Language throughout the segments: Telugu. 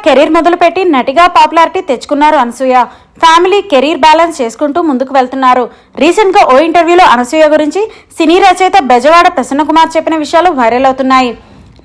కెరీర్ మొదలుపెట్టి నటిగా పాపులారిటీ తెచ్చుకున్నారు అనసూయ. ఫ్యామిలీ కెరీర్ బ్యాలెన్స్ చేసుకుంటూ ముందుకు వెళ్తున్నారు. రీసెంట్ గా ఓ ఇంటర్వ్యూలో అనసూయ గురించి సినీ రచయిత బెజవాడ ప్రసన్నకుమార్ చెప్పిన విషయాలు వైరల్ అవుతున్నాయి.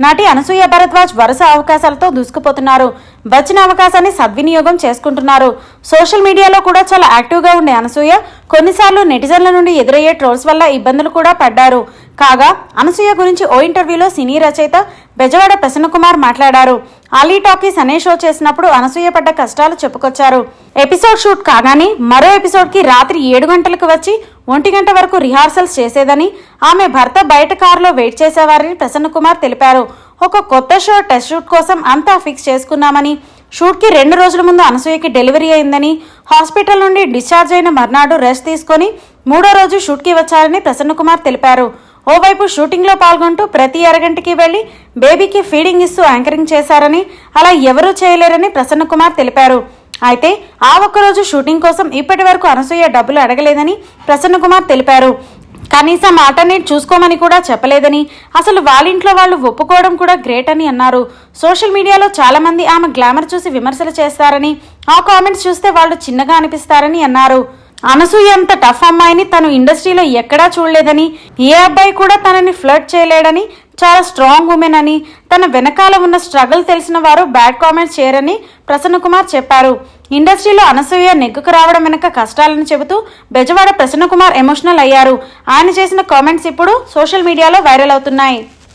నటి అనసూయ భరద్వాజ్ వరుస అవకాశాలతో దూసుకుపోతున్నారు. వచ్చిన అవకాశాన్ని సద్వినియోగం చేసుకుంటున్నారు. సోషల్ మీడియాలో కూడా చాలా యాక్టివ్గా ఉండే అనసూయ కొన్నిసార్లు నెటిజన్ల నుండి ఎదురయ్యే ట్రోల్స్ వల్ల ఇబ్బందులు కూడా పడ్డారు. కాగా అనసూయ గురించి ఓ ఇంటర్వ్యూలో సినీ రచయిత బెజవాడ ప్రసన్నకుమార్ మాట్లాడారు. అలీ టాకీస్ అనే షో చేసినప్పుడు అనసూయ పడ్డ కష్టాలు చెప్పుకొచ్చారు. ఎపిసోడ్ షూట్ కాగానే మరో ఎపిసోడ్ కి రాత్రి 7 గంటలకు వచ్చి 1 గంట వరకు రిహార్సల్స్ చేసేదని, ఆమె భర్త బయట కారులో వెయిట్ చేసేవారని ప్రసన్నకుమార్ తెలిపారు. ఒక కొత్త షో టెస్ట్ షూట్ కోసం అంతా ఫిక్స్ చేసుకున్నామని, షూట్ కి 2 రోజుల ముందు అనసూయకి డెలివరీ అయిందని, హాస్పిటల్ నుండి డిశ్చార్జ్ అయిన మర్నాడు రెస్ట్ తీసుకొని 3వ రోజు షూట్ కి వచ్చారని ప్రసన్నకుమార్ తెలిపారు. ఓవైపు షూటింగ్ లో పాల్గొంటూ ప్రతి అరగంటకి వెళ్లి బేబీకి ఫీడింగ్ ఇస్తూ యాంకరింగ్ చేశారని, అలా ఎవరూ చేయలేరని ప్రసన్నకుమార్ తెలిపారు. అయితే ఆ ఒక్కరోజు షూటింగ్ కోసం ఇప్పటి వరకు అనసూయ డబ్బులు అడగలేదని ప్రసన్నకుమార్ తెలిపారు. కనీసం ఆల్టర్నేట్ చూసుకోమని కూడా చెప్పలేదని, అసలు వాళ్ళింట్లో వాళ్ళు ఒప్పుకోవడం కూడా గ్రేట్ అని అన్నారు. సోషల్ మీడియాలో చాలా మంది ఆమె గ్లామర్ చూసి విమర్శలు చేస్తారని, ఆ కామెంట్స్ చూస్తే వాళ్ళు చిన్నగా అనిపిస్తారని అన్నారు. అనసూయ అంత టఫ్ అమ్మాయిని తను ఇండస్ట్రీలో ఎక్కడా చూడలేదని, ఏ అబ్బాయి కూడా తనని ఫ్లర్ట్ చేయలేడని, చాలా స్ట్రాంగ్ ఉమెన్ అని, తన వెనకాల ఉన్న స్ట్రగుల్ తెలిసిన వారు బ్యాడ్ కామెంట్స్ చేయరని ప్రసన్నకుమార్ చెప్పారు. ఇండస్ట్రీలో అనసూయ నెగ్గుకు రావడం వెనక కష్టాలను చెబుతూ బెజవాడ ప్రసన్నకుమార్ ఎమోషనల్ అయ్యారు. ఆయన చేసిన కామెంట్స్ ఇప్పుడు సోషల్ మీడియాలో వైరల్ అవుతున్నాయి.